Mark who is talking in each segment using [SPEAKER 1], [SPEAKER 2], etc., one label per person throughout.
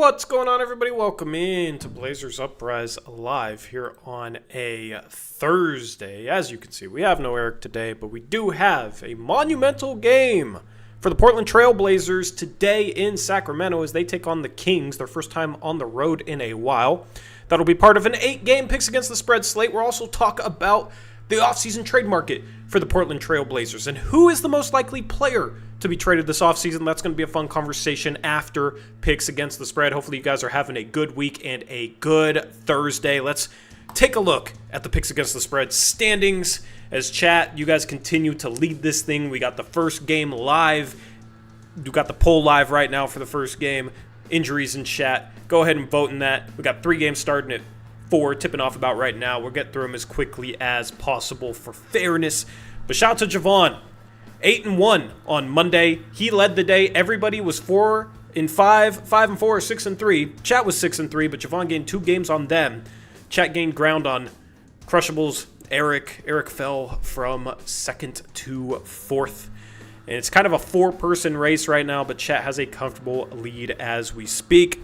[SPEAKER 1] What's going on, everybody? Welcome in to Blazers Uprise Live here on a Thursday. As you can see, we have no Eric today, but we do have a monumental game for the Portland Trail Blazers today in Sacramento as they take on the Kings, their first time on the road in a while. That'll be part of an 8-game picks against the spread slate. We'll also talk about the offseason trade market for the Portland Trail Blazers and who is the most likely player to be traded this offseason. That's going to be a fun conversation after picks against the spread. Hopefully you guys are having a good week and a good Thursday. Let's take a look at the picks against the spread standings as chat. You guys continue to lead this thing. We got the first game live. You got the poll live right now for the first game. Injuries in chat. Go ahead and vote in that. We got 3 games starting at 4, tipping off about right now. We'll get through them as quickly as possible for fairness. But shout out to Javon. 8-1 on Monday. He led the day. Everybody was 4-5, 5-4, 6-3. Chat was 6-3, but Javon gained 2 games on them. Chat gained ground on Crushables. Eric fell from 2nd to 4th. And it's kind of a 4-person race right now, but Chat has a comfortable lead as we speak.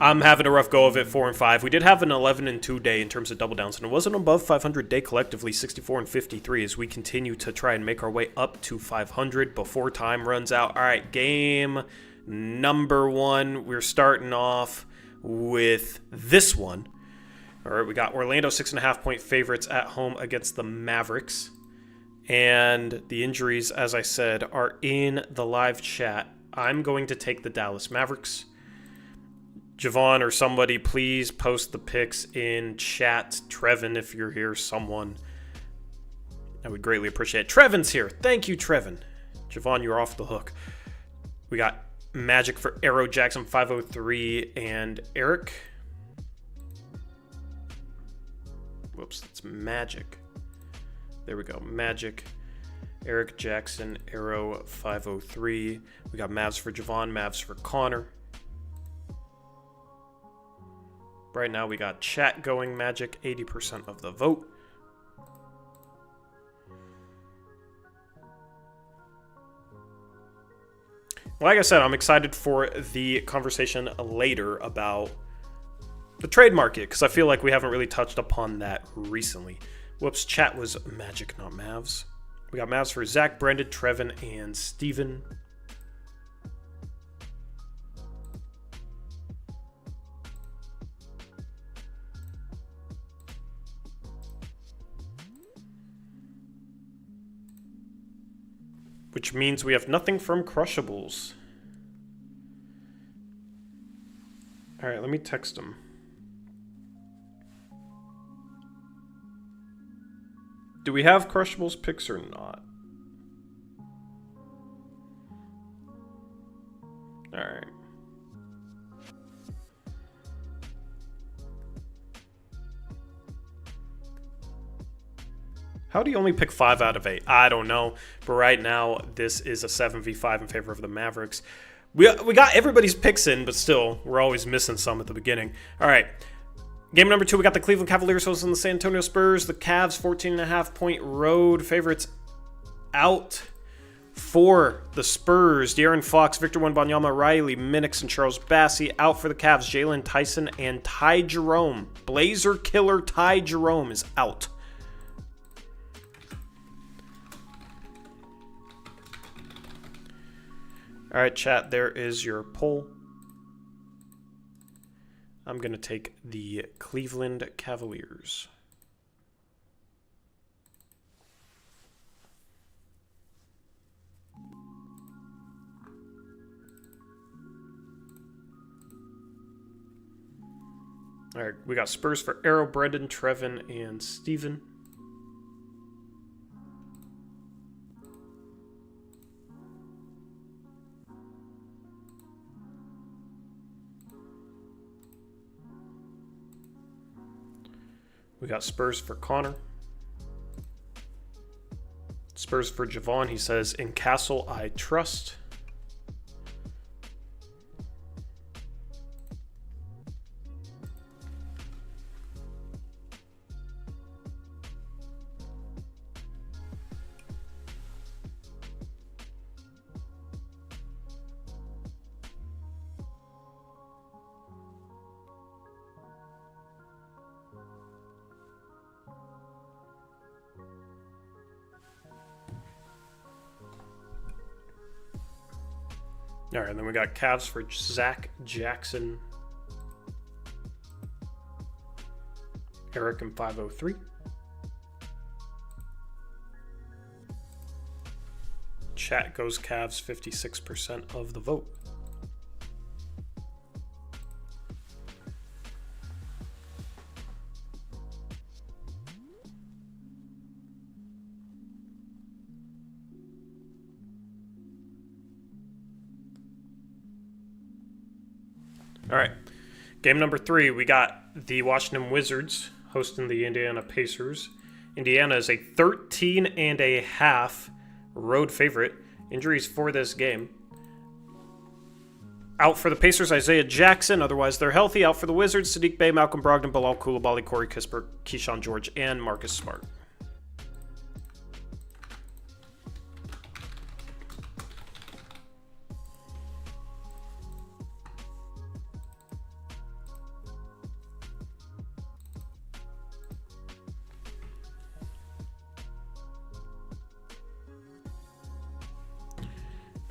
[SPEAKER 1] I'm having a rough go of it, 4-5. We did have an 11-2 day in terms of double downs, and it wasn't above 500 day collectively, 64-53, as we continue to try and make our way up to 500 before time runs out. All right, game number 1. We're starting off with this one. All right, we got Orlando 6.5-point favorites at home against the Mavericks. And the injuries, as I said, are in the live chat. I'm going to take the Dallas Mavericks. Javon or somebody, please post the picks in chat. Trevin, if you're here, someone. I would greatly appreciate it. Trevin's here. Thank you, Trevin. Javon, you're off the hook. We got Magic for Arrow Jackson 503 and Eric. Whoops, that's Magic. There we go. Magic, Eric Jackson, Arrow 503. We got Mavs for Javon, Mavs for Connor. Right now we got chat going. Magic, 80% of the vote. Like I said, I'm excited for the conversation later about the trade market because I feel like we haven't really touched upon that recently. Whoops, chat was Magic, not Mavs. We got Mavs for Zach, Brendan, Trevin, and Steven. Which means we have nothing from Crushables. All right, let me text him. Do we have Crushables picks or not? All right. How do you only pick 5 out of 8? I don't know. But right now, this is a 7v5 in favor of the Mavericks. We got everybody's picks in, but still, we're always missing some at the beginning. All right. Game number 2, we got the Cleveland Cavaliers hosting the San Antonio Spurs. The Cavs, 14.5-point road favorites out for the Spurs. De'Aaron Fox, Victor Wembanyama, Riley Minix, and Charles Bassey. Out for the Cavs, Jalen Tyson and Ty Jerome. Blazer killer Ty Jerome is out. All right, chat, there is your poll. I'm going to take the Cleveland Cavaliers. All right, we got Spurs for Arrow, Brendan, Trevin, and Steven. We got Spurs for Connor. Spurs for Javon. He says, in Castle, I trust. All right, and then we got Cavs for Zach Jackson, Eric and 503. Chat goes Cavs, 56% of the vote. All right, game number 3, we got the Washington Wizards hosting the Indiana Pacers. Indiana is a 13.5 road favorite. Injuries for this game. Out for the Pacers, Isaiah Jackson. Otherwise, they're healthy. Out for the Wizards, Sadiq Bey, Malcolm Brogdon, Bilal Coulibaly, Corey Kispert, Keyshawn George, and Marcus Smart.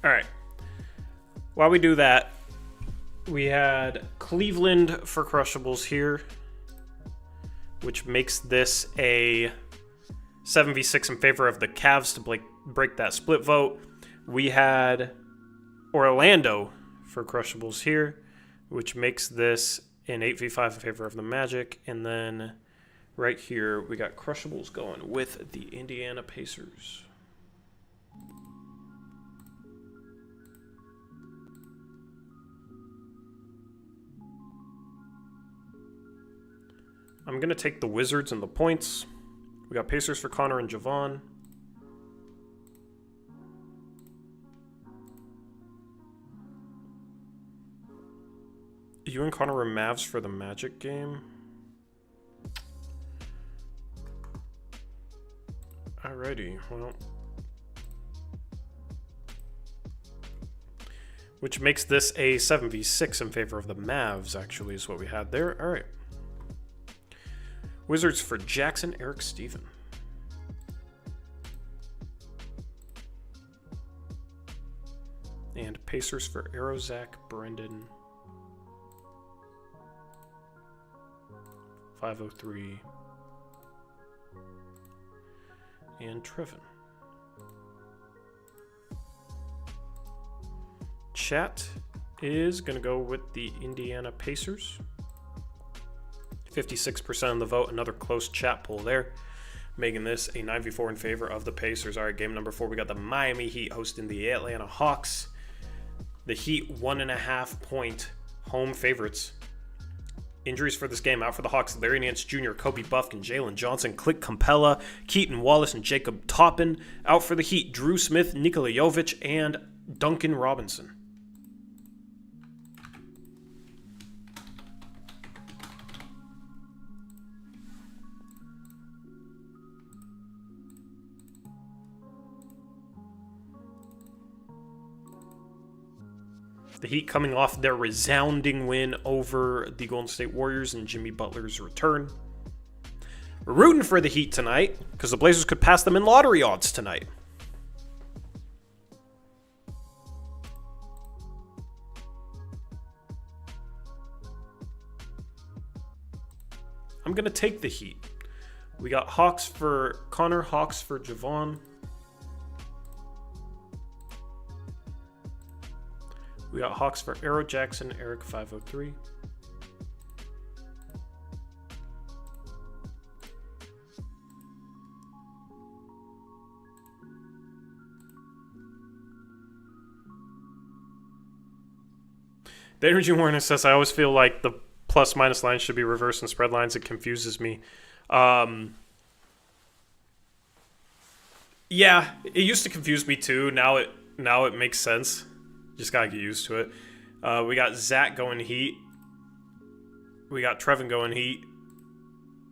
[SPEAKER 1] All right. While we do that, we had Cleveland for Crushables here, which makes this a 7v6 in favor of the Cavs to break that split vote. We had Orlando for Crushables here, which makes this an 8v5 in favor of the Magic. And then right here, we got Crushables going with the Indiana Pacers. I'm going to take the Wizards and the points. We got Pacers for Connor and Javon. You and Connor were Mavs for the Magic game. Alrighty, well. Which makes this a 7v6 in favor of the Mavs, actually, is what we had there. Alright. Wizards for Jackson, Eric, Steven. And Pacers for Arrow, Zach, Brendan. 503. And Trevin. Chat is going to go with the Indiana Pacers. 56% of the vote, another close chat poll there, making this a 9v4 in favor of the Pacers. All right, game number 4, we got the Miami Heat hosting the Atlanta Hawks. The Heat 1.5 point home favorites. Injuries for this game: out for the Hawks, Larry Nance Jr., Kobe Buffkin, Jalen Johnson, Clint Capella, Keaton Wallace, and Jacob Toppin. Out for the Heat, Drew Smith, Nikola Jovic, and Duncan Robinson. The Heat coming off their resounding win over the Golden State Warriors and Jimmy Butler's return. We're rooting for the Heat tonight because the Blazers could pass them in lottery odds tonight. I'm going to take the Heat. We got Hawks for Connor, Hawks for Javon. We got Hawks for Arrow, Jackson, Eric, 503. The Energy Warner says, I always feel like the plus-minus line should be reversed in spread lines. It confuses me. Yeah, it used to confuse me too. Now it makes sense. Just gotta get used to it. We got Zach going Heat. We got Trevin going Heat.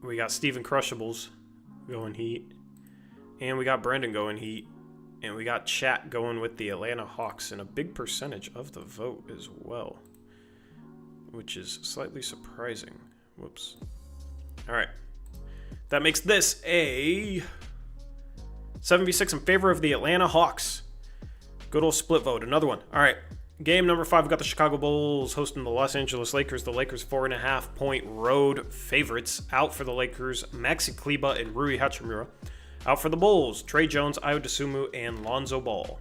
[SPEAKER 1] We got Steven Crushables going Heat. And we got Brandon going Heat. And we got Chat going with the Atlanta Hawks in a big percentage of the vote as well, which is slightly surprising. Whoops. All right. That makes this a 7v6 in favor of the Atlanta Hawks. Good old split vote. Another one. All right. Game number 5, we got the Chicago Bulls hosting the Los Angeles Lakers. The Lakers 4.5-point road favorites. Out for the Lakers, Maxi Kleber and Rui Hachimura. Out for the Bulls, Trey Jones, Ayo Dosunmu, and Lonzo Ball.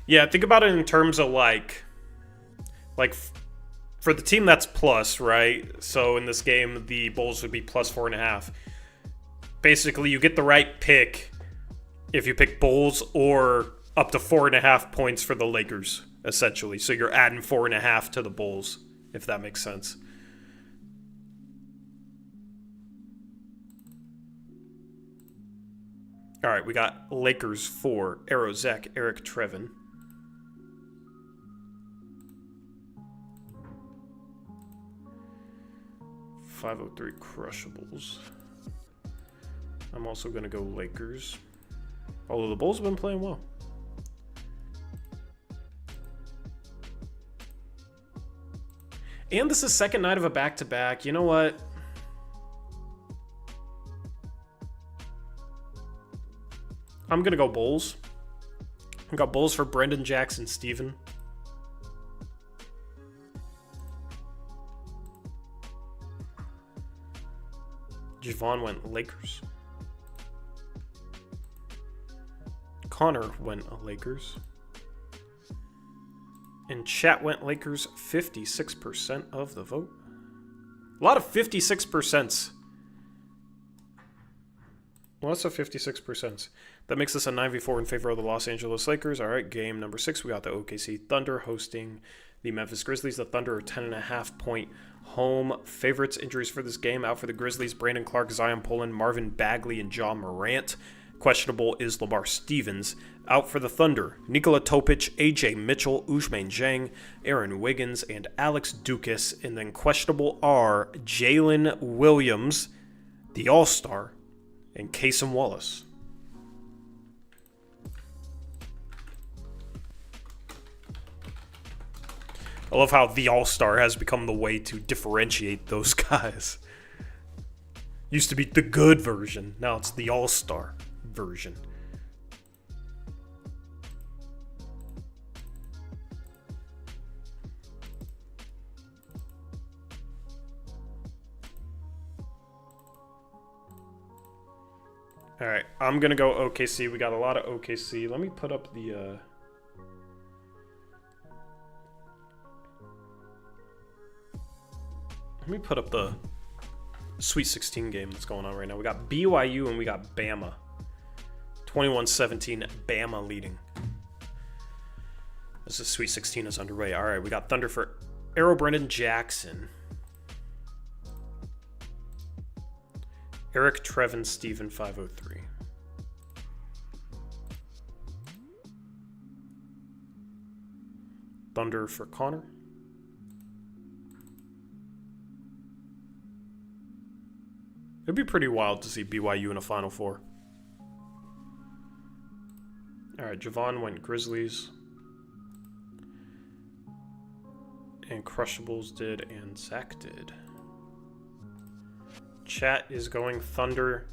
[SPEAKER 1] Yeah, think about it in terms of like for the team that's plus, right? So in this game, the Bulls would be plus 4.5. Basically, you get the right pick if you pick Bulls or up to 4.5 points for the Lakers, essentially. So you're adding 4.5 to the Bulls, if that makes sense. All right, we got Lakers 4, Aerozek, Eric Trevin. .503 Crushables. I'm also going to go Lakers. Although the Bulls have been playing well. And this is second night of a back-to-back. You know what? I'm going to go Bulls. I got Bulls for Brendan, Jackson, Steven. Javon went Lakers. Connor went Lakers. And chat went Lakers, 56% of the vote. A lot of 56%. Lots of 56%. That makes this a 9v4 in favor of the Los Angeles Lakers. All right, game number 6. We got the OKC Thunder hosting the Memphis Grizzlies. The Thunder are 10.5-point home favorites. Injuries for this game. Out for the Grizzlies, Brandon Clark, Zion Poland, Marvin Bagley, and John Morant. Questionable is Lamar Stevens. Out for the Thunder, Nikola Topic, AJ Mitchell, Ousmane Dieng, Aaron Wiggins, and Alex Dukas. And then questionable are Jalen Williams, the All-Star, and Kasem Wallace. I love how the All-Star has become the way to differentiate those guys. Used to be the good version. Now it's the All-Star version. All right, I'm going to go OKC. We got a lot of OKC. Let me put up the... Let me put up the Sweet 16 game that's going on right now. We got BYU and we got Bama. 21-17, Bama leading. This is Sweet 16 is underway. All right, we got Thunder for Arrow Brendan Jackson. Eric Trevin, Steven 503. Thunder for Connor. It'd be pretty wild to see BYU in a Final Four. All right, Javon went Grizzlies. And Crushables did, and Zach did. Chat is going Thunder.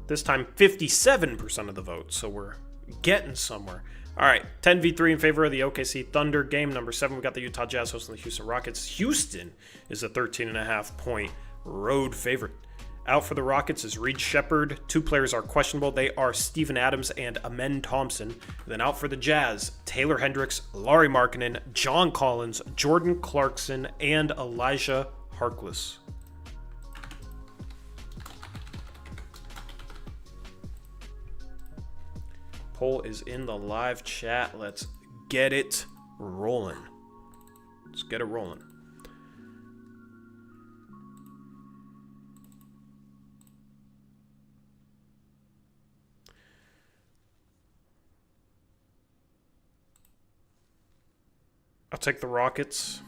[SPEAKER 1] This time 57% of the vote, so we're getting somewhere. All right, 10v3 in favor of the OKC Thunder. Game number 7, we got the Utah Jazz hosting the Houston Rockets. Houston is a 13.5-point road favorite. Out for the Rockets is Reed Shepherd. 2 players are questionable. They are Steven Adams and Amen Thompson. And then out for the Jazz, Taylor Hendricks, Lauri Markkanen, John Collins, Jordan Clarkson, and Elijah Harkless. Poll is in the live chat. Let's get it rolling. Let's get it rolling. I'll take the Rockets.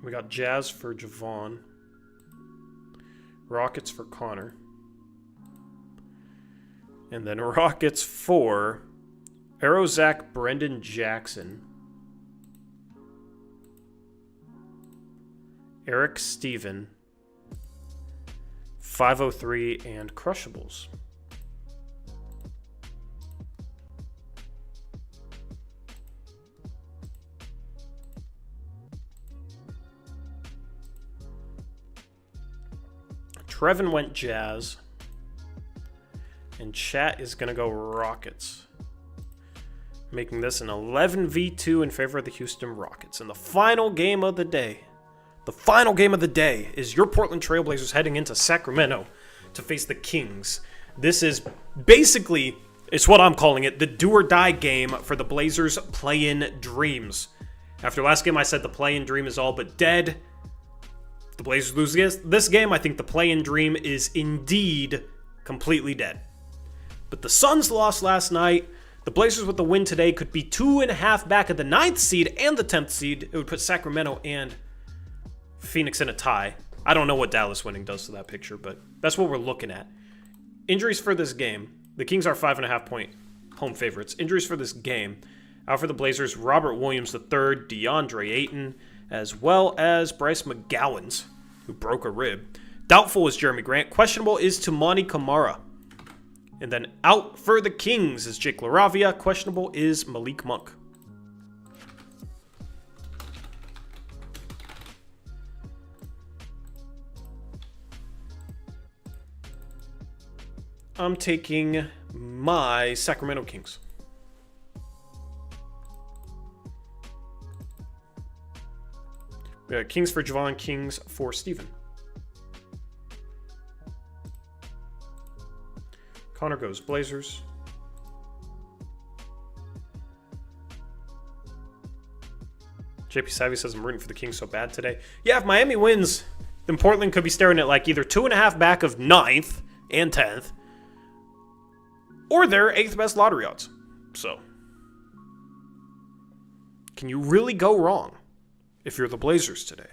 [SPEAKER 1] We got Jazz for Javon. Rockets for Connor. And then Rockets for Aerozak Brendan Jackson. Eric Steven. 503 and Crushables. Trevin went Jazz. And chat is going to go Rockets. Making this an 11v2 in favor of the Houston Rockets. And the final game of the day. The final game of the day is your Portland Trailblazers heading into Sacramento to face the Kings. This is basically, it's what I'm calling it, the do-or-die game for the Blazers' play-in dreams. After last game, I said the play-in dream is all but dead. If the Blazers lose this game, I think the play-in dream is indeed completely dead. But the Suns lost last night. The Blazers with the win today could be 2.5 back at the 9th seed and the 10th seed. It would put Sacramento and Phoenix in a tie. I don't know what Dallas winning does to that picture, but that's what we're looking at. Injuries for this game. The Kings are 5.5 point home favorites. Injuries for this game. Out for the Blazers, Robert Williams III, DeAndre Ayton, as well as Bryce McGowan's, who broke a rib. Doubtful is Jeremy Grant. Questionable is Toumani Camara. And then out for the Kings is Jake LaRavia. Questionable is Malik Monk. I'm taking my Sacramento Kings. We got Kings for Javon, Kings for Steven. Connor goes Blazers. JP Savvy says I'm rooting for the Kings so bad today. Yeah, if Miami wins, then Portland could be staring at like either 2.5 back of 9th and 10th. Or their 8th best lottery odds. So, can you really go wrong if you're the Blazers today?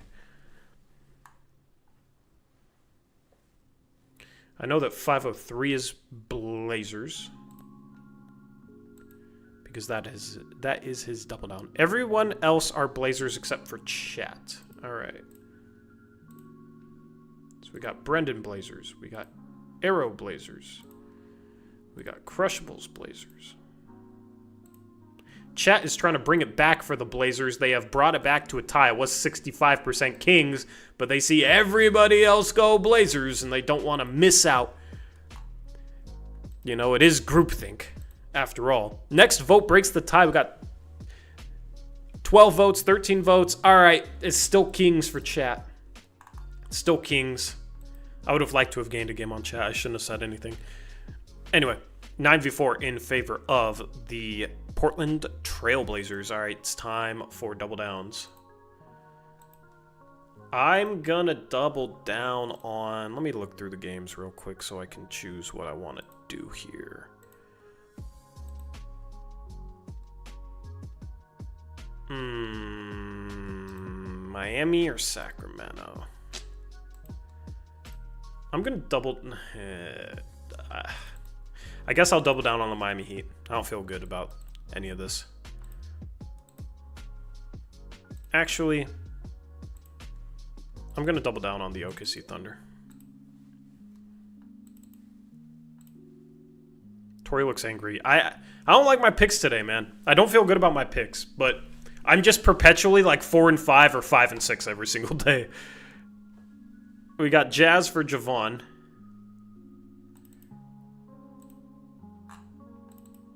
[SPEAKER 1] I know that 503 is Blazers. Because that is his double down. Everyone else are Blazers except for chat. Alright. So we got Brendan Blazers. We got Arrow Blazers. We got Crushables Blazers. Chat is trying to bring it back for the Blazers. They have brought it back to a tie. It was 65% Kings, but they see everybody else go Blazers, and they don't want to miss out. You know, it is groupthink, after all. Next vote breaks the tie. We got 12 votes, 13 votes. All right, it's still Kings for chat. It's still Kings. I would have liked to have gained a game on chat. I shouldn't have said anything. Anyway, 9v4 in favor of the Portland Trailblazers. All right, it's time for double downs. I'm going to double down on... Let me look through the games real quick so I can choose what I want to do here. Miami or Sacramento? I'm going to double... I guess I'll double down on the Miami Heat. I don't feel good about any of this. Actually, I'm going to double down on the OKC Thunder. Tori looks angry. I don't like my picks today, man. I don't feel good about my picks, but I'm just perpetually like 4-5 or 5-6 every single day. We got Jazz for Javon.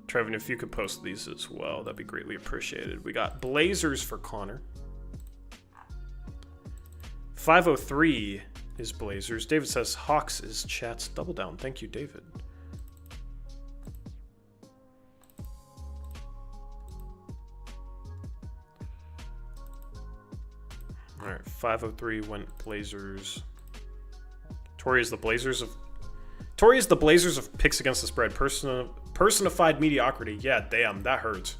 [SPEAKER 1] Trevin, if you could post these as well, that'd be greatly appreciated. We got Blazers for Connor. 503 is Blazers. David says Hawks is chat's double down. Thank you, David. All right, 503 went Blazers. Tori is the Blazers of picks against the spread. Personified mediocrity. Yeah, damn, that hurts.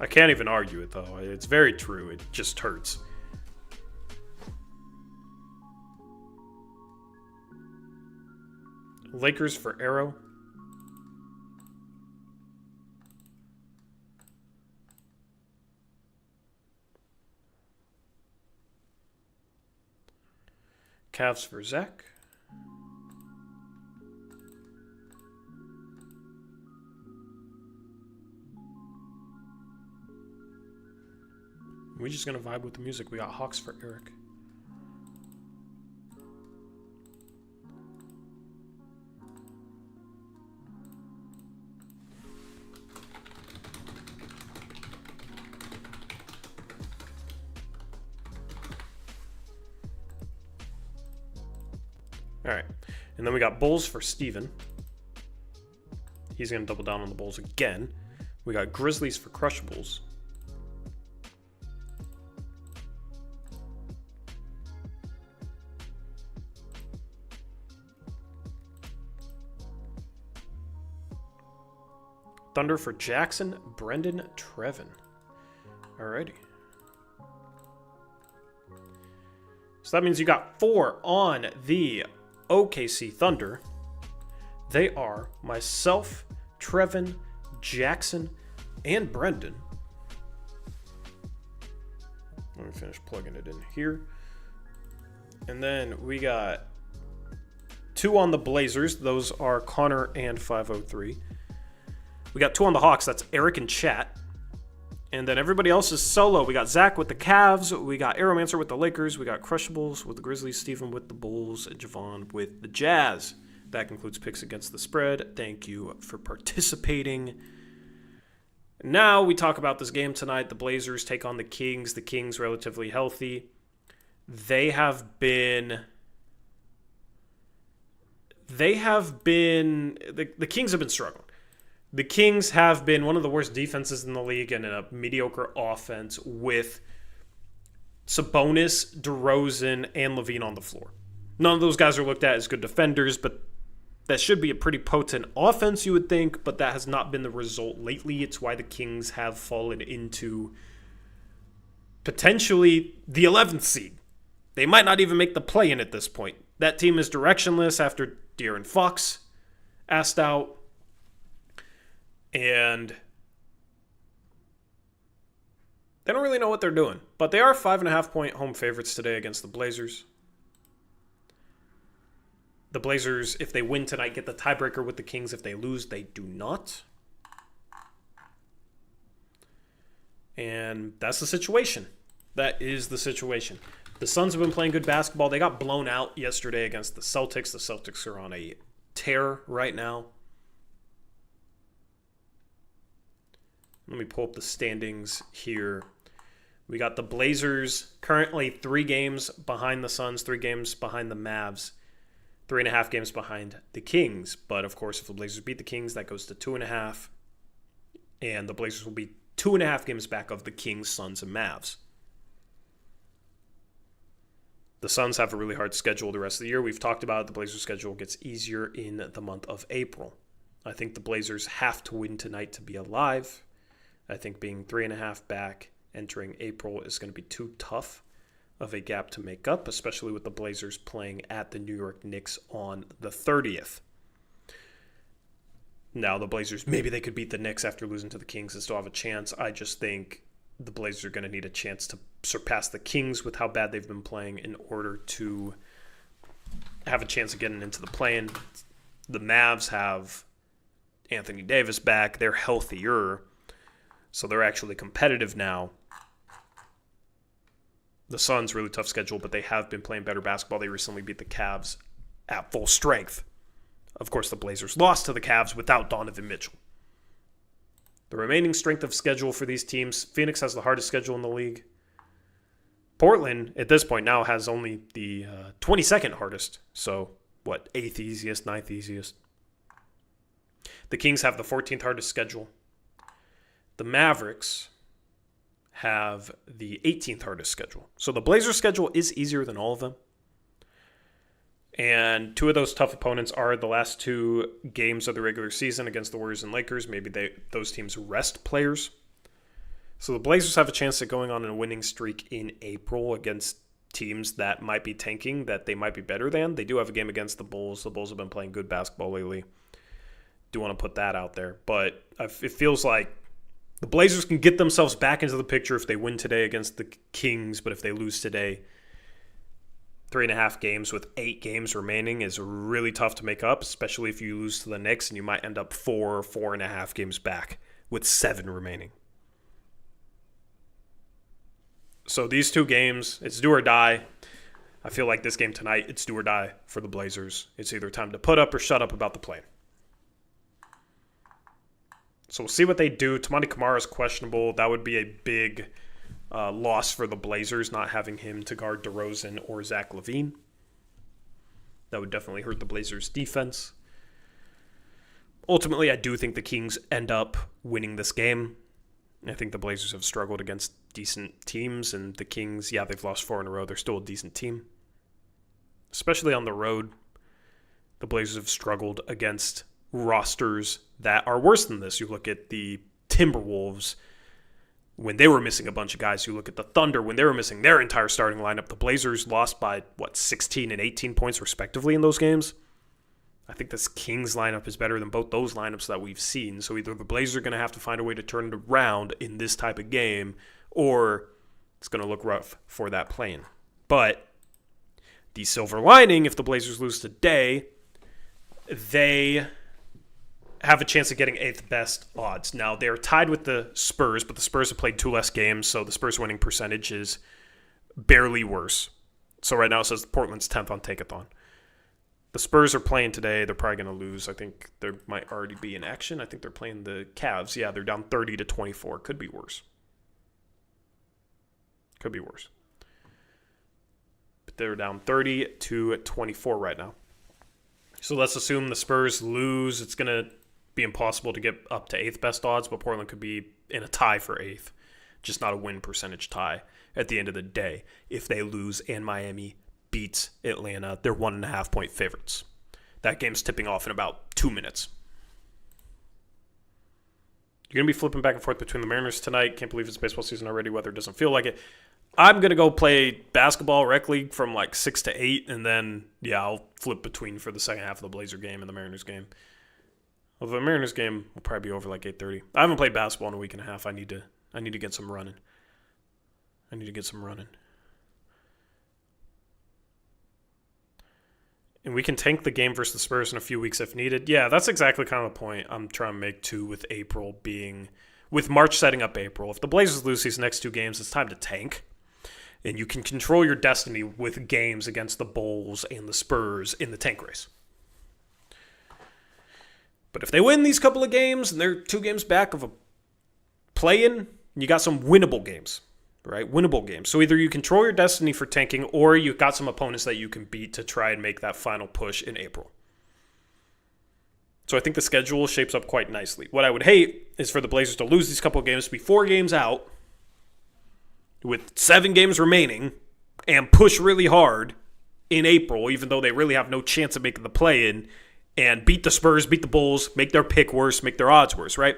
[SPEAKER 1] I can't even argue it, though. It's very true. It just hurts. Lakers for Arrow. Cavs for Zach. We're just going to vibe with the music. We got Hawks for Eric. All right. And then we got Bulls for Steven. He's going to double down on the Bulls again. We got Grizzlies for Crushables. Thunder for Jackson, Brendan, Trevin. Alrighty. So that means you got 4 on the OKC Thunder. They are myself, Trevin, Jackson, and Brendan. Let me finish plugging it in here. And then we got 2 on the Blazers. Those are Connor and 503. We got 2 on the Hawks. That's Eric and Chat. And then everybody else is solo. We got Zach with the Cavs. We got Aeromancer with the Lakers. We got Crushables with the Grizzlies. Stephen with the Bulls. And Javon with the Jazz. That concludes picks against the spread. Thank you for participating. Now we talk about this game tonight. The Blazers take on the Kings. The Kings relatively healthy. The Kings have been struggling. The Kings have been one of the worst defenses in the league and a mediocre offense with Sabonis, DeRozan, and LaVine on the floor. None of those guys are looked at as good defenders, but that should be a pretty potent offense, you would think, but that has not been the result lately. It's why the Kings have fallen into potentially the 11th seed. They might not even make the play-in at this point. That team is directionless after De'Aaron Fox asked out. And they don't really know what they're doing. But they are 5.5-point home favorites today against the Blazers. The Blazers, if they win tonight, get the tiebreaker with the Kings. If they lose, they do not. And that's the situation. That is the situation. The Suns have been playing good basketball. They got blown out yesterday against the Celtics. The Celtics are on a tear right now. Let me pull up the standings here. We got the Blazers currently 3 games behind the Suns, 3 games behind the Mavs, 3.5 games behind the Kings. But, of course, if the Blazers beat the Kings, that goes to 2.5. And the Blazers will be 2.5 games back of the Kings, Suns, and Mavs. The Suns have a really hard schedule the rest of the year. We've talked about it. The Blazers' schedule gets easier in the month of April. I think the Blazers have to win tonight to be alive. I think being 3.5 back entering April is going to be too tough of a gap to make up, especially with the Blazers playing at the New York Knicks on the 30th. Now, the Blazers, maybe they could beat the Knicks after losing to the Kings and still have a chance. I just think the Blazers are going to need a chance to surpass the Kings with how bad they've been playing in order to have a chance of getting into the play-in. The Mavs have Anthony Davis back. They're healthier. So they're actually competitive now. The Suns, really tough schedule, but they have been playing better basketball. They recently beat the Cavs at full strength. Of course, the Blazers lost to the Cavs without Donovan Mitchell. The remaining strength of schedule for these teams, Phoenix has the hardest schedule in the league. Portland, at this point now, has only the 22nd hardest. So, 8th easiest, 9th easiest. The Kings have the 14th hardest schedule. The Mavericks have the 18th hardest schedule. So the Blazers' schedule is easier than all of them. And 2 of those tough opponents are the last 2 games of the regular season against the Warriors and Lakers. Maybe those teams rest players. So the Blazers have a chance at going on a winning streak in April against teams that might be tanking, that they might be better than. They do have a game against the Bulls. The Bulls have been playing good basketball lately. Do want to put that out there. But it feels like the Blazers can get themselves back into the picture if they win today against the Kings, but if they lose today, 3.5 games with 8 games remaining is really tough to make up, especially if you lose to the Knicks and you might end up 4.5 games back with 7 remaining. So these 2 games, it's do or die. I feel like this game tonight, it's do or die for the Blazers. It's either time to put up or shut up about the play. So we'll see what they do. Tamani Kamara is questionable. That would be a big loss for the Blazers, not having him to guard DeRozan or Zach LaVine. That would definitely hurt the Blazers' defense. Ultimately, I do think the Kings end up winning this game. I think the Blazers have struggled against decent teams, and the Kings, yeah, they've lost 4 in a row. They're still a decent team. Especially on the road, the Blazers have struggled against rosters that are worse than this. You look at the Timberwolves when they were missing a bunch of guys. You look at the Thunder when they were missing their entire starting lineup. The Blazers lost by, 16 and 18 points respectively in those games. I think this Kings lineup is better than both those lineups that we've seen. So either the Blazers are going to have to find a way to turn it around in this type of game, or it's going to look rough for that play-in. But the silver lining, if the Blazers lose today, they have a chance of getting 8th best odds. Now, they're tied with the Spurs, but the Spurs have played 2 less games, so the Spurs winning percentage is barely worse. So right now it says Portland's 10th on Take-a-thon. The Spurs are playing today. They're probably going to lose. I think there might already be an action. I think they're playing the Cavs. Yeah, they're down 30-24. Could be worse. Could be worse. But they're down 30-24 right now. So let's assume the Spurs lose. It's going to be impossible to get up to 8th best odds, but Portland could be in a tie for 8th. Just not a win percentage tie at the end of the day. If they lose and Miami beats Atlanta, they're 1.5 point favorites. That game's tipping off in about 2 minutes. You're going to be flipping back and forth between the Mariners tonight. Can't believe it's baseball season already. Weather doesn't feel like it. I'm going to go play basketball rec league from 6 to 8, and then, I'll flip between for the second half of the Blazer game and the Mariners game. Well, the Mariners game will probably be over 8:30. I haven't played basketball in a week and a half. I need to get some running. And we can tank the game versus the Spurs in a few weeks if needed. Yeah, that's exactly kind of the point I'm trying to make too, with with March setting up April. If the Blazers lose these next 2 games, it's time to tank. And you can control your destiny with games against the Bulls and the Spurs in the tank race. But if they win these couple of games and they're 2 games back of a play-in, you got some winnable games. Right? Winnable games. So either you control your destiny for tanking, or you've got some opponents that you can beat to try and make that final push in April. So I think the schedule shapes up quite nicely. What I would hate is for the Blazers to lose these couple of games, to be 4 games out with 7 games remaining, and push really hard in April, even though they really have no chance of making the play-in, and beat the Spurs, beat the Bulls, make their pick worse, make their odds worse, right?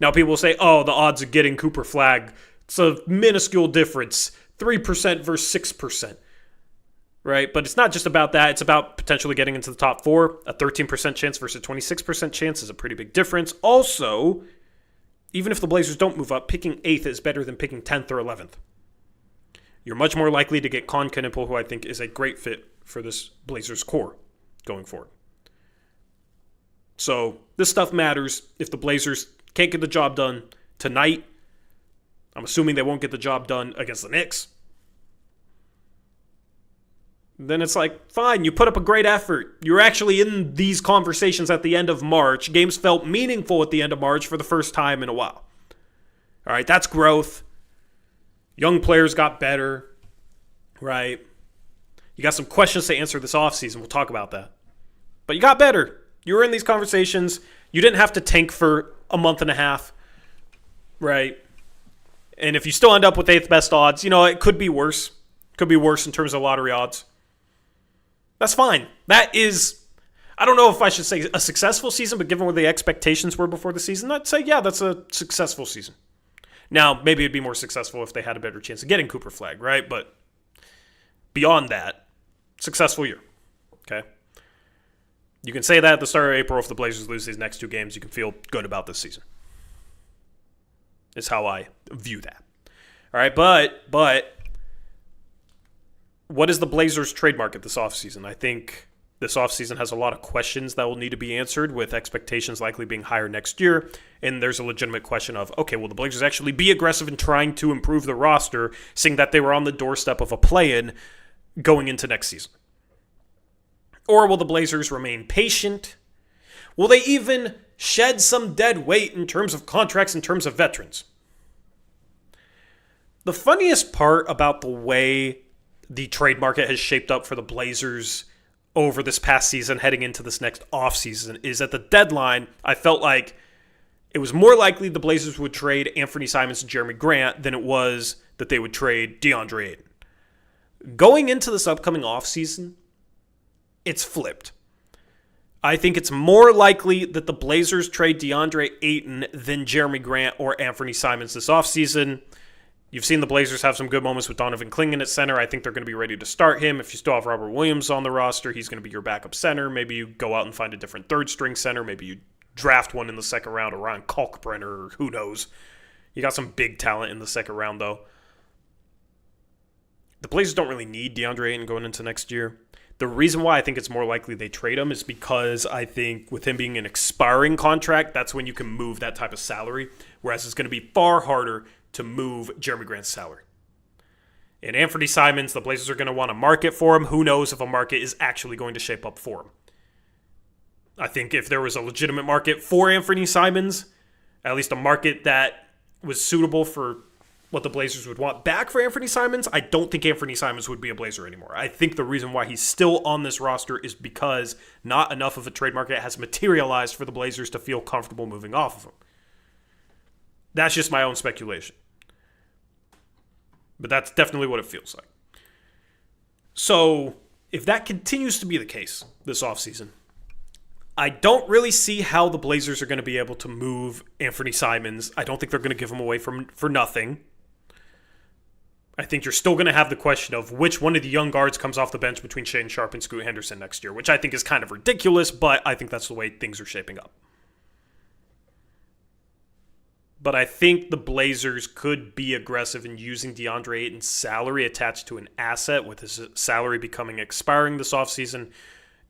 [SPEAKER 1] Now people will say, oh, the odds of getting Cooper Flagg, it's a minuscule difference, 3% versus 6%, right? But it's not just about that. It's about potentially getting into the top 4. A 13% chance versus a 26% chance is a pretty big difference. Also, even if the Blazers don't move up, picking 8th is better than picking 10th or 11th. You're much more likely to get Con Knippel, who I think is a great fit for this Blazers core going forward. So this stuff matters. If the Blazers can't get the job done tonight, I'm assuming they won't get the job done against the Knicks, then it's fine, you put up a great effort. You're actually in these conversations at the end of March. Games felt meaningful at the end of March for the first time in a while. All right, that's growth. Young players got better, right? You got some questions to answer this offseason. We'll talk about that. But you got better. You were in these conversations. You didn't have to tank for a month and a half, right? And if you still end up with 8th best odds, it could be worse. Could be worse in terms of lottery odds. That's fine. That is, I don't know if I should say a successful season, but given what the expectations were before the season, I'd say, yeah, that's a successful season. Now, maybe it'd be more successful if they had a better chance of getting Cooper Flagg, right? But beyond that, successful year, okay? You can say that at the start of April. If the Blazers lose these next 2 games, you can feel good about this season. Is how I view that. All right, but what is the Blazers' trade market this offseason? I think this offseason has a lot of questions that will need to be answered, with expectations likely being higher next year. And there's a legitimate question of, okay, will the Blazers actually be aggressive in trying to improve the roster, seeing that they were on the doorstep of a play-in going into next season? Or will the Blazers remain patient? Will they even shed some dead weight in terms of contracts, in terms of veterans? The funniest part about the way the trade market has shaped up for the Blazers over this past season, heading into this next offseason, is at the deadline, I felt like it was more likely the Blazers would trade Anthony Simons and Jeremy Grant than it was that they would trade DeAndre Ayton. Going into this upcoming offseason, it's flipped. I think it's more likely that the Blazers trade DeAndre Ayton than Jeremy Grant or Anthony Simons this offseason. You've seen the Blazers have some good moments with Donovan Clingan at center. I think they're going to be ready to start him. If you still have Robert Williams on the roster, he's going to be your backup center. Maybe you go out and find a different third-string center. Maybe you draft one in the second round, Ryan Kalkbrenner, or who knows. You got some big talent in the second round, though. The Blazers don't really need DeAndre Ayton going into next year. The reason why I think it's more likely they trade him is because I think with him being an expiring contract, that's when you can move that type of salary, whereas it's going to be far harder to move Jeremy Grant's salary. And Anthony Simons, the Blazers are going to want to market for him. Who knows if a market is actually going to shape up for him? I think if there was a legitimate market for Anthony Simons, at least a market that was suitable for what the Blazers would want back for Anthony Simons, I don't think Anthony Simons would be a Blazer anymore. I think the reason why he's still on this roster is because not enough of a trade market has materialized for the Blazers to feel comfortable moving off of him. That's just my own speculation. But that's definitely what it feels like. So, if that continues to be the case this offseason, I don't really see how the Blazers are going to be able to move Anthony Simons. I don't think they're going to give him away for nothing. I think you're still going to have the question of which one of the young guards comes off the bench between Shane Sharp and Scoot Henderson next year, which I think is kind of ridiculous, but I think that's the way things are shaping up. But I think the Blazers could be aggressive in using DeAndre Ayton's salary attached to an asset, with his salary becoming expiring this offseason,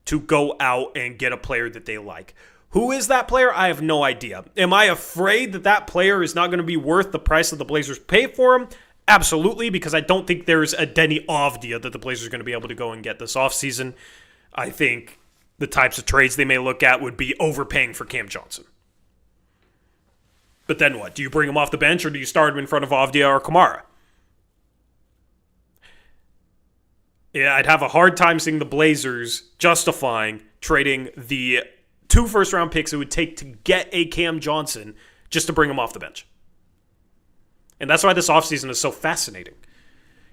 [SPEAKER 1] to go out and get a player that they like. Who is that player? I have no idea. Am I afraid that that player is not going to be worth the price that the Blazers pay for him? Absolutely, because I don't think there's a Denny Avdia that the Blazers are going to be able to go and get this offseason. I think the types of trades they may look at would be overpaying for Cam Johnson. But then what? Do you bring him off the bench or do you start him in front of Avdia or Kamara? Yeah, I'd have a hard time seeing the Blazers justifying trading the 2 first-round picks it would take to get a Cam Johnson just to bring him off the bench. And that's why this offseason is so fascinating.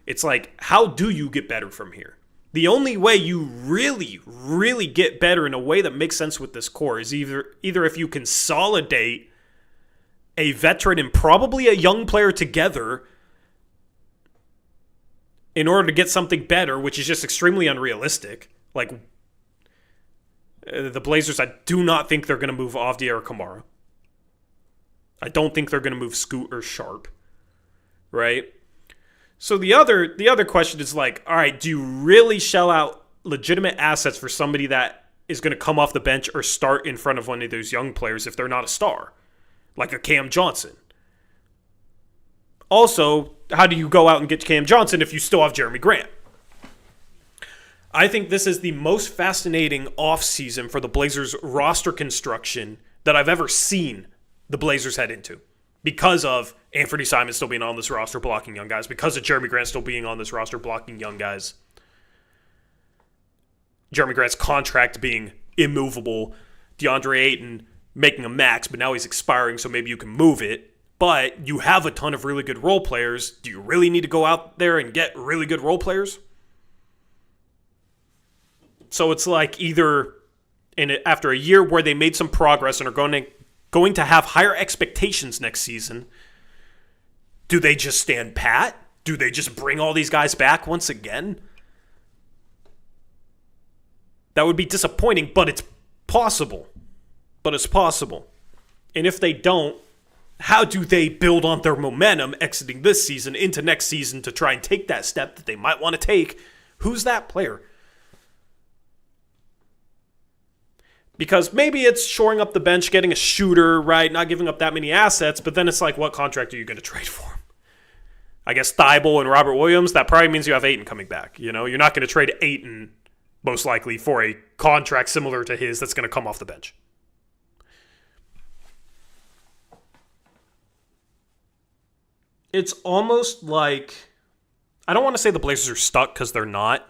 [SPEAKER 1] It's like, how do you get better from here? The only way you really, really get better in a way that makes sense with this core is either if you consolidate a veteran and probably a young player together in order to get something better, which is just extremely unrealistic. Like, the Blazers, I do not think they're going to move Avdia or Kamara. I don't think they're going to move Scoot or Sharp, right? So the other question is like, all right, do you really shell out legitimate assets for somebody that is going to come off the bench or start in front of one of those young players if they're not a star? Like a Cam Johnson. Also, how do you go out and get Cam Johnson if you still have Jeremy Grant? I think this is the most fascinating offseason for the Blazers roster construction that I've ever seen the Blazers head into. Because of Anthony Simons still being on this roster blocking young guys. Because of Jeremy Grant still being on this roster blocking young guys. Jeremy Grant's contract being immovable. DeAndre Ayton making a max, but now he's expiring, so maybe you can move it. But you have a ton of really good role players. Do you really need to go out there and get really good role players? So it's like either after a year where they made some progress and are going to have higher expectations next season, Do they just stand pat? Do they just bring all these guys back once again? That would be disappointing, but it's possible. And if they don't, how do they build on their momentum exiting this season into next season to try and take that step that they might want to take? Who's that player? Because maybe it's shoring up the bench, getting a shooter, right? Not giving up that many assets, but then it's like, what contract are you going to trade for him? I guess Thibault and Robert Williams, that probably means you have Ayton coming back. You know, you're not going to trade Ayton, most likely, for a contract similar to his that's going to come off the bench. It's almost like, I don't want to say the Blazers are stuck because they're not.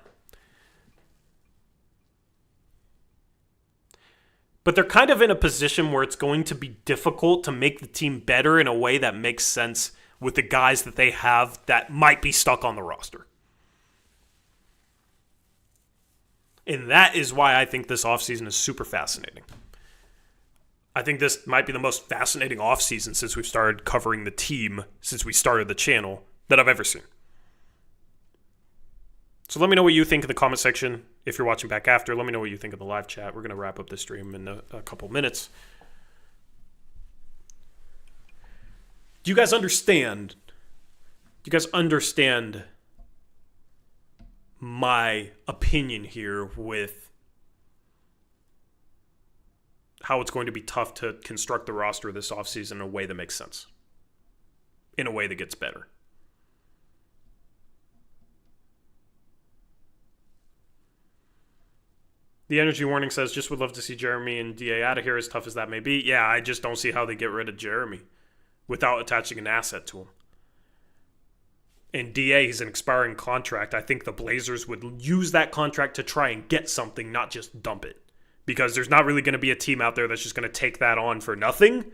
[SPEAKER 1] But they're kind of in a position where it's going to be difficult to make the team better in a way that makes sense with the guys that they have that might be stuck on the roster. And that is why I think this offseason is super fascinating. I think this might be the most fascinating offseason since we've started covering the team, since we started the channel, that I've ever seen. So let me know what you think in the comment section. If you're watching back after, let me know what you think of the live chat. We're going to wrap up this stream in a couple minutes. Do you guys understand? Do you guys understand my opinion here with how it's going to be tough to construct the roster this offseason in a way that makes sense? In a way that gets better. The energy warning says, just would love to see Jeremy and DA out of here, as tough as that may be. Yeah, I just don't see how they get rid of Jeremy without attaching an asset to him. And DA, he's an expiring contract. I think the Blazers would use that contract to try and get something, not just dump it. Because there's not really going to be a team out there that's just going to take that on for nothing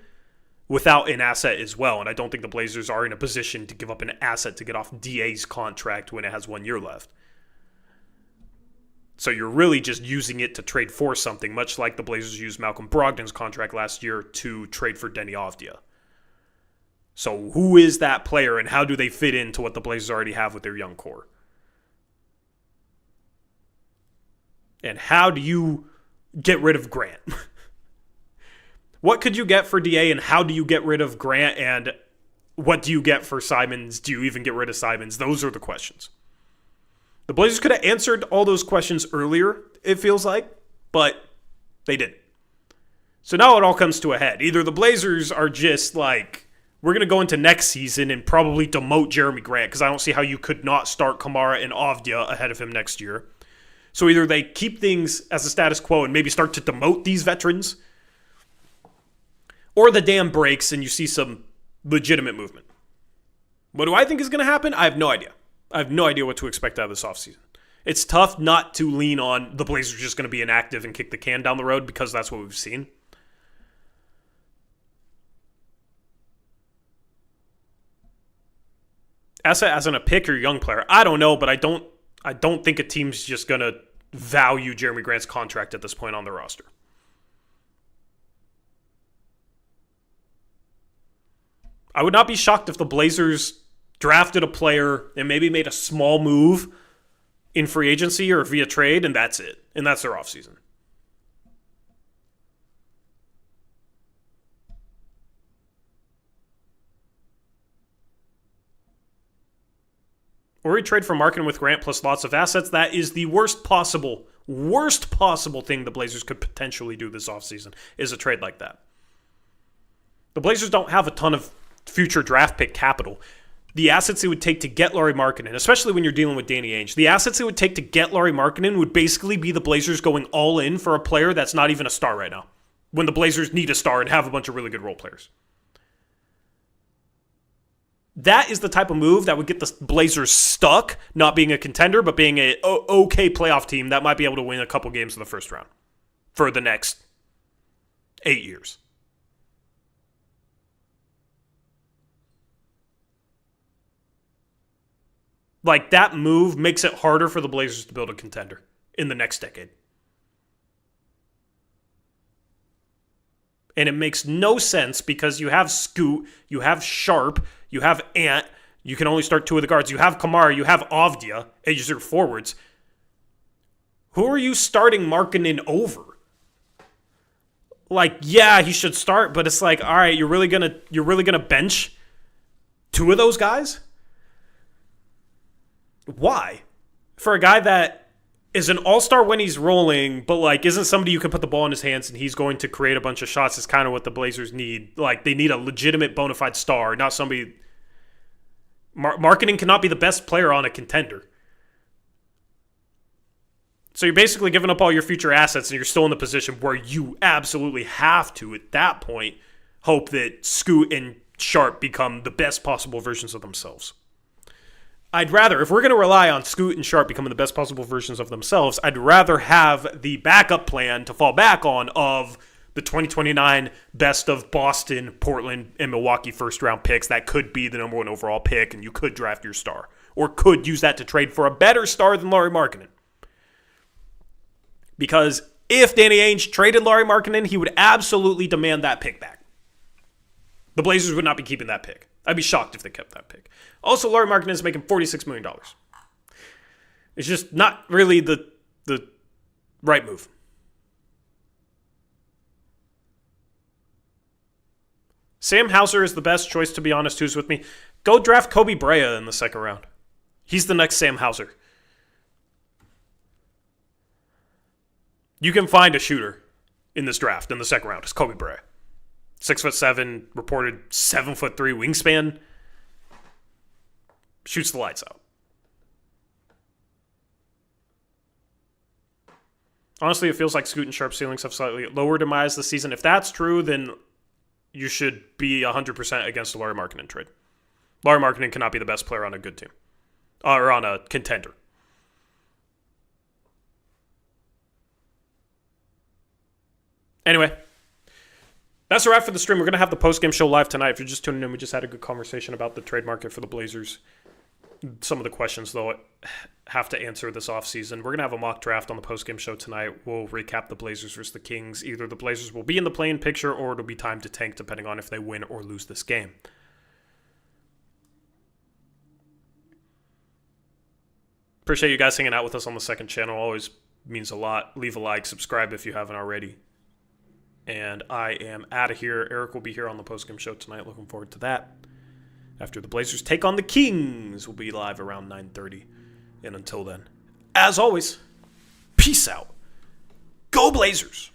[SPEAKER 1] without an asset as well. And I don't think the Blazers are in a position to give up an asset to get off DA's contract when it has 1 year left. So you're really just using it to trade for something, much like the Blazers used Malcolm Brogdon's contract last year to trade for Denny Avdija. So who is that player and how do they fit into what the Blazers already have with their young core? And how do you get rid of Grant? What could you get for DA and how do you get rid of Grant and what do you get for Simons? Do you even get rid of Simons? Those are the questions. The Blazers could have answered all those questions earlier, it feels like, but they didn't. So now it all comes to a head. Either the Blazers are just like, we're going to go into next season and probably demote Jeremy Grant because I don't see how you could not start Kamara and Avdija ahead of him next year. So either they keep things as a status quo and maybe start to demote these veterans, or the dam breaks and you see some legitimate movement. What do I think is going to happen? I have no idea. I have no idea what to expect out of this offseason. It's tough not to lean on the Blazers just going to be inactive and kick the can down the road because that's what we've seen. As in a pick or young player, I don't know, but I don't think a team's just going to value Jeremy Grant's contract at this point on the roster. I would not be shocked if the Blazers drafted a player and maybe made a small move in free agency or via trade, and that's it. And that's their offseason. Or we trade for Markkanen with Grant plus lots of assets. That is the worst possible thing the Blazers could potentially do this offseason is a trade like that. The Blazers don't have a ton of future draft pick capital. The assets it would take to get Lauri Markkanen, especially when you're dealing with Danny Ainge, the assets it would take to get Lauri Markkanen would basically be the Blazers going all in for a player that's not even a star right now, when the Blazers need a star and have a bunch of really good role players. That is the type of move that would get the Blazers stuck, not being a contender, but being a okay playoff team that might be able to win a couple games in the first round for the next 8 years. Like, that move makes it harder for the Blazers to build a contender in the next decade. And it makes no sense because you have Scoot, you have Sharp, You have Ant. You can only start 2 of the guards. You have Kamara. You have Avdia as your forwards. Who are you starting Markkanen over? Like, yeah, he should start, but it's like, all right, you're really gonna bench 2 of those guys? Why? For a guy that is an all-star when he's rolling, but like isn't somebody you can put the ball in his hands and he's going to create a bunch of shots is kind of what the Blazers need. Like, they need a legitimate bona fide star, not somebody. Markkanen cannot be the best player on a contender. So you're basically giving up all your future assets and you're still in the position where you absolutely have to, at that point, hope that Scoot and Sharp become the best possible versions of themselves. I'd rather, if we're going to rely on Scoot and Sharp becoming the best possible versions of themselves, I'd rather have the backup plan to fall back on of the 2029 best of Boston, Portland, and Milwaukee first-round picks that could be the number 1 overall pick, and you could draft your star. Or could use that to trade for a better star than Lauri Markkanen. Because if Danny Ainge traded Lauri Markkanen, he would absolutely demand that pick back. The Blazers would not be keeping that pick. I'd be shocked if they kept that pick. Also, Lauri Markkanen is making $46 million. It's just not really the right move. Sam Hauser is the best choice, to be honest. Who's with me? Go draft Kobe Brea in the second round. He's the next Sam Hauser. You can find a shooter in this draft in the second round. It's Kobe Brea. 6'7", reported 7'3" wingspan. Shoots the lights out. Honestly, it feels like Scoot and Sharp ceilings have slightly lowered in my eyes this season. If that's true, then you should be 100% against the Lauri Markkanen trade. Lauri Markkanen cannot be the best player on a good team. Or on a contender. Anyway, that's a wrap for the stream. We're going to have the post-game show live tonight. If you're just tuning in, we just had a good conversation about the trade market for the Blazers. Some of the questions, though, have to answer this offseason. We're going to have a mock draft on the post-game show tonight. We'll recap the Blazers versus the Kings. Either the Blazers will be in the play-in picture or it'll be time to tank, depending on if they win or lose this game. Appreciate you guys hanging out with us on the second channel. Always means a lot. Leave a like, subscribe if you haven't already. And I am out of here. Eric will be here on the postgame show tonight. Looking forward to that. After the Blazers take on the Kings, we'll be live around 9:30. And until then, as always, peace out. Go Blazers!